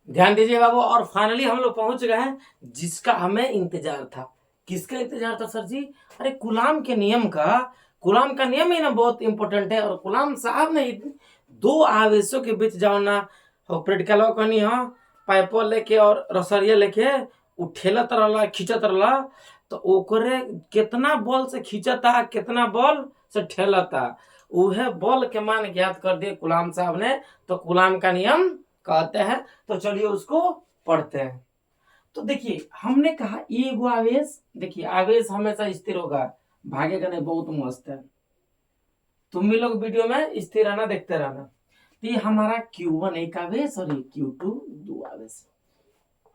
ध्यान दीजिए बाबू। और फाइनली हम लोग पहुंच गए हैं जिसका हमें इंतजार था। किसका इंतजार था सर जी? अरे कूलाम के नियम का। कूलाम का नियम ही ना बहुत इंपॉर्टेंट है। और कूलाम साहब ने दो आवेशों के बीच जाओ ना प्रैक्टिकल कनी हाँ पाइपो लेके और रसरिया लेके उठेलत रहला खींचत रहला तो ओकरे कितना बॉल से खींचता कितना बॉल से ठेलता उहे बॉल के मान ज्ञात कर दिए कूलाम साहब ने। तो कूलाम का नियम कहते हैं। तो चलिए उसको पढ़ते हैं। तो देखिए हमने कहा एगो आवेश, देखिए आवेश हमेशा स्थिर होगा, भागेगा नहीं, बहुत मस्त है। तुम भी लोग वीडियो में स्थिर रहना देखते रहना। तो ये हमारा Q1 एक आवेश और Q2 दो आवेश।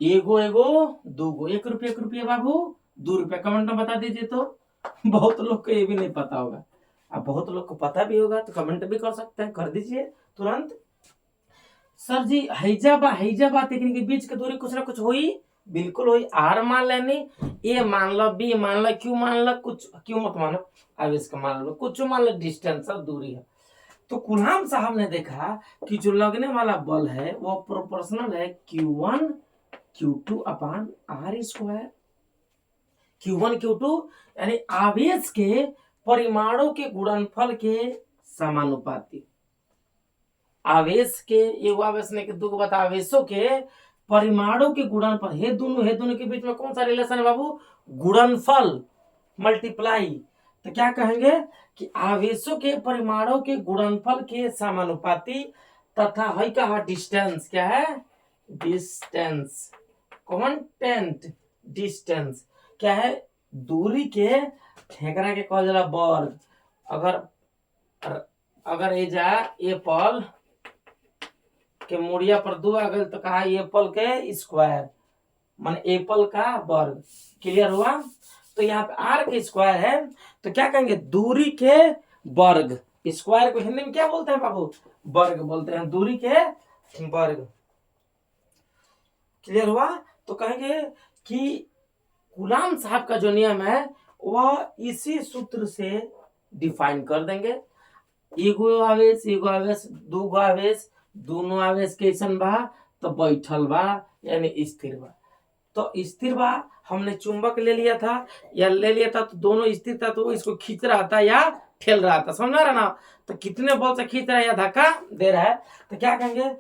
एगो एगो दूगो, ₹1 बाबू, ₹2 कमेंट में बता दीजिए। तो बहुत लोग को ये भी नहीं पता होगा, अब बहुत लोग को पता भी होगा तो कमेंट भी कर सकते हैं, कर दीजिए तुरंत। सर जी हैजा तकनीक के बीच के दूरी कुछ ना कुछ हुई, बिल्कुल हुई। आर मान लेनी, ए मान लो, बी मान लो, क्यू मान लो, कुछ क्यों मत मानो, आवेश का मान लो, कुछ मान लो, डिस्टेंस और दूरी है। तो कूलाम साहब ने देखा कि जो लगने वाला बल है वो प्रोपोर्शनल है Q1 Q2 अपान R स्क्वायर। Q1 Q2 यानी आवेश के परिमाणों के गुणनफल के समानुपाती। आवेश के एगो आवेश ने के दूगो बता आवेशों के परिमाणों के गुणनफल, हे दोनों के बीच में कौन सा रिलेशन है बाबू? गुणनफल, मल्टीप्लाई। तो क्या कहेंगे कि आवेशों के परिमाणों के गुणनफल के समानुपाती तथा है कहा डिस्टेंस, क्या है? डिस्टेंस, कांस्टेंट डिस्टेंस क्या है? दूरी के ठेकरा के कहल जाला वर्ग। अगर ये जा एप्पल के मुड़िया पर 2 आ गए तो कहा एप्पल के स्क्वायर, मान एप्पल का वर्ग। क्लियर हुआ? तो यहाँ पे आर के स्क्वायर है तो क्या कहेंगे? दूरी के वर्ग। स्क्वायर को हिंदी में क्या बोलते हैं बाबू? वर्ग बोलते हैं, दूरी के वर्ग। क्लियर हुआ? तो कहेंगे कि कूलाम साहब का जो नियम है वह इसी सूत्र से डिफाइन कर देंगे। एगो आवेश दूगो आवेश, दोनों आवेश कैसन बा? तो बैठल बा यानी स्थिर बा। तो स्थिर बा, हमने चुंबक ले लिया था या ले लिया था तो दोनों स्थिर था, तो इसको खींच रहा था या ठेल रहा था, समझ रहा ना? तो कितने बल से खींच रहा है या धक्का दे रहा है? तो क्या कहेंगे?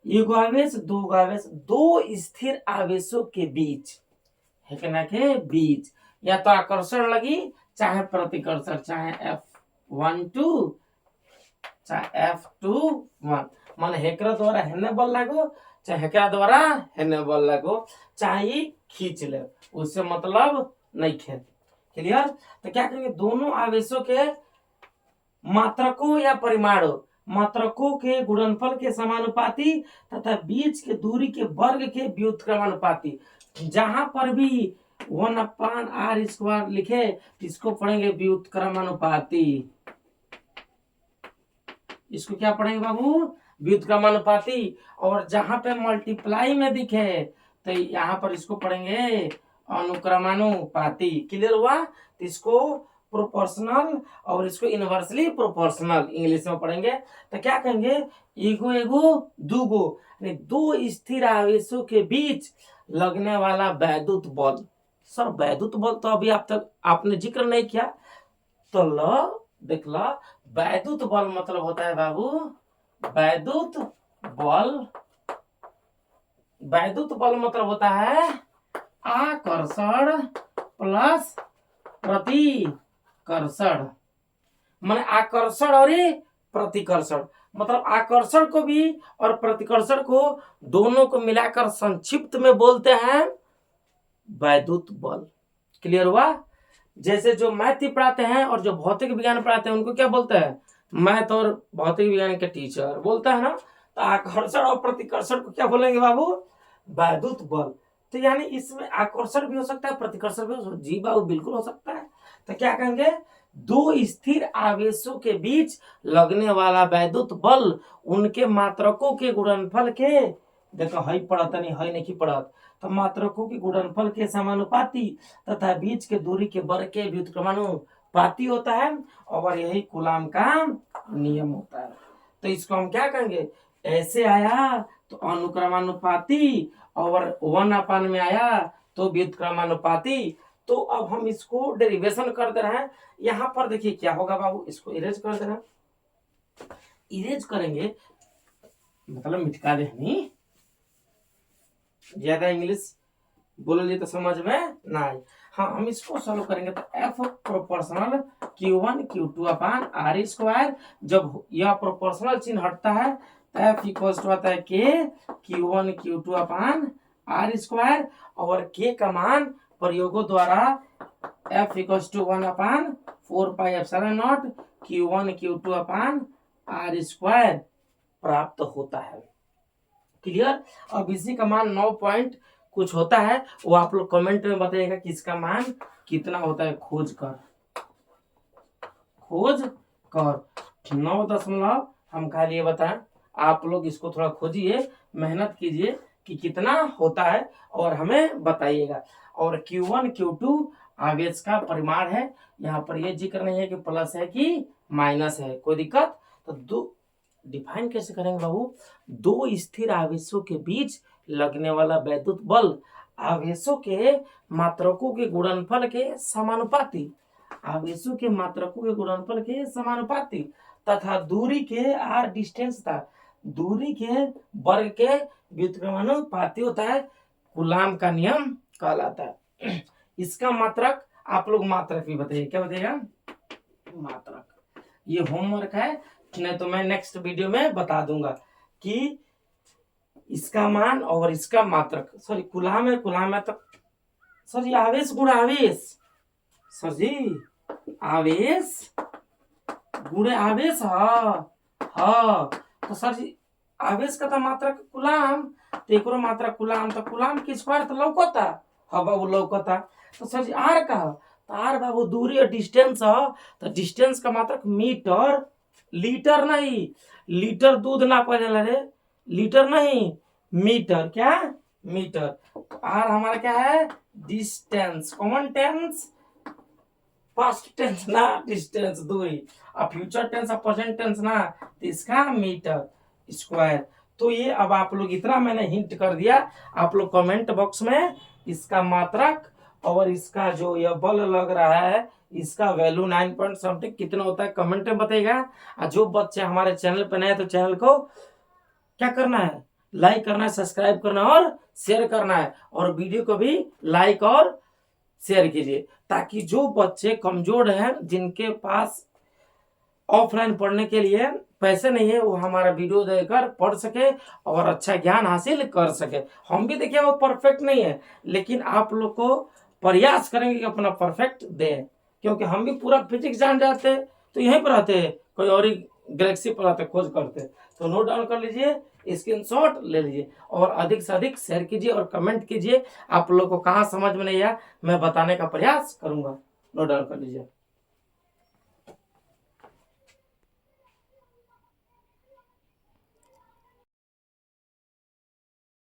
एगो आवेश दूगो आवेश, दो स्थिर आवेशों के बीच है के बीच या तो आकर्षण लगी चाहे प्रतिकर्षण, चाहे F12 चाहे F21, मान हेकरा द्वारा हेने बल लागो चाहे हेकरा द्वारा हेने बल लागो, चाहे खींच ले, उससे मतलब नहीं खे। क्लियर? तो क्या करेंगे? दोनों आवेशों के मात्रकों या परिमाणों, मात्रकों के गुणनफल के समानुपाती तथा बीच के दूरी के वर्ग के व्युत्क्रमानुपाती। जहां पर भी 1/r² लिखे इसको पढ़ेंगे व्युत्क्रमानुपाती। इसको क्या पढ़ेंगे बाबू? व्युत्क्रमानुपाती। और जहां पे मल्टीप्लाई में दिखे तो यहाँ पर इसको पढ़ेंगे अनुक्रमानुपाती। क्लियर हुआ? तो इसको प्रोपोर्शनल और इसको इनवर्सली प्रोपोर्शनल इंग्लिश में पढ़ेंगे। तो क्या कहेंगे? एगो एगो दूगो, दो स्थिर आवेशों के बीच लगने वाला वैद्युत बल। सर वैद्युत बल तो अभी आप तक आपने जिक्र नहीं किया, तो लो देख लो, वैद्युत बल मतलब होता है बाबू, वैद्युत बल, वैद्युत बल मतलब होता है आकर्षण प्लस प्रतिकर्षण। माने आकर्षण और प्रतिकर्षण, मतलब आकर्षण को भी और प्रतिकर्षण को दोनों को मिलाकर संक्षिप्त में बोलते हैं वैद्युत बल। क्लियर हुआ? जैसे जो मैथ पढ़ाते हैं और जो भौतिक विज्ञान पढ़ाते हैं उनको क्या बोलते हैं? मैथ और भौतिक विज्ञान के टीचर बोलता है ना। तो आकर्षण और प्रतिकर्षण को क्या बोलेंगे बाबू? वैद्युत बल। तो यानी इसमें आकर्षण भी हो सकता है, प्रतिकर्षण भी हो सकता है। जी बाबू बिल्कुल हो सकता है। तो क्या कहेंगे? दो स्थिर आवेशों के बीच लगने वाला वैद्युत बल उनके मात्रकों के गुणनफल के, देखो हई पढ़त नहीं, हई नहीं पढ़त, तो मात्रकों के गुणनफल के समानुपाती तथा बीच के दूरी के वर्ग के व्युत्क्रमानुपाती होता है। और यही कूलाम का नियम होता है। तो इसको हम क्या कहेंगे? ऐसे आया तो अनुक्रमानुपाती और 1 में आया तो व्युत्क्रमानुपाती। तो अब हम इसको डेरिवेशन कर दे रहे हैं। यहाँ पर देखिए क्या होगा बाबू, इसको इरेज कर दे रहे हैं। इरेज करेंगे मतलब मिटका दे, नहीं ज्यादा इंग्लिश बोलिए तो समझ में ना आए। हाँ, हम इसको सॉल्व करेंगे तो F proportional Q1 Q2 upon R square. जब यह प्रोपोर्शनल चिन्ह हटता है तो एफ इक्वल टू आता है के Q1 Q2 upon R square, और के का मान प्रयोगों द्वारा F equal to 1 upon 4 pi epsilon not Q1 Q2 upon R square प्राप्त होता है। क्लियर। अब इसी का मान 9 पॉइंट कुछ होता है, वो आप लोग कमेंट में बताइएगा कि इसका मान कितना होता है। खोज कर 9 हम खाली ये बताएं, आप लोग इसको थोड़ा खोजिए, मेहनत कीजिए कि कितना होता है और हमें बताइएगा। और Q1 Q2 आवेश का परिमाण है। यहाँ पर ये जिक्र नहीं है कि प्लस है कि माइनस है, कोई दिक्कत। तो दो डिफाइन कैसे करेंगे बाबू, दो स्थिर आवेशों के बीच लगने वाला वैद्युत बल आवेशों के मात्रकों के गुणनफल के समानुपाती, आवेशों के मात्रकों के गुणनफल के समानुपाती तथा दूरी के आर डिस्टेंस था, दूरी के वर्ग के व्युत्क्रमानुपाती होता है। कूलाम का नियम कहलाता है। इसका मात्रक आप लोग मात्रक भी बताइए, क्या बताइएगा मात्रक। ये होमवर्क है, नहीं तो मैं नेक्स्ट वीडियो में बता दूंगा कि इसका मान और इसका मात्रक। सॉरी कूलाम है तो सर जी आवेश गुणा आवेश, सर जी आवेश गुणे आवेश। हाँ तो सर जी आवेश का तो मात्रक कूलाम, तो एक मात्रक कूलाम, तो कूलाम की स्क्वायर तो लौकता। हाँ बाबू लौकता। तो सर जी आर का, तो आर बाबू दूरी और डिस्टेंस, तो डिस्टेंस का मात्रक मीटर, लीटर नहीं, लीटर दूध ना पड़ेगा रे, लीटर नहीं मीटर, क्या मीटर। तो आर हमारा क्या है distance, common tense past tense ना डिस्टेंस दूरी, और फ्यूचर टेंस और प्रेजेंट टेंस ना, तो इसका मीटर स्क्वायर। तो ये अब आप लोग इतना मैंने हिंट कर दिया, आप लोग कमेंट बॉक्स में इसका मात्रक और इसका जो यह बल लग रहा है इसका वैल्यू 9 पॉइंट समथिंग कितना होता है कमेंट में बताइएगा। और जो बच्चे हमारे चैनल पर नए तो चैनल को क्या करना है, लाइक करना है, सब्सक्राइब करना है और शेयर करना है, और वीडियो को भी लाइक और शेयर कीजिए ताकि जो बच्चे कमजोर हैं, जिनके पास ऑफलाइन पढ़ने के लिए पैसे नहीं है, वो हमारा वीडियो देखकर पढ़ सके और अच्छा ज्ञान हासिल कर सके। हम भी देखिए वो परफेक्ट नहीं है, लेकिन आप लोग को प्रयास करेंगे कि अपना परफेक्ट दें, क्योंकि हम भी पूरा फिजिक्स जान जाते तो यहीं पर आते, कोई और ही गैलेक्सी पर आते खोज करते। तो नोट डाउन कर लीजिए, स्क्रीनशॉट ले लीजिए और अधिक से अधिक शेयर कीजिए और कमेंट कीजिए। आप लोग को कहाँ समझ में नहीं आया मैं बताने का प्रयास करूंगा। नोट डाउन कर लीजिए।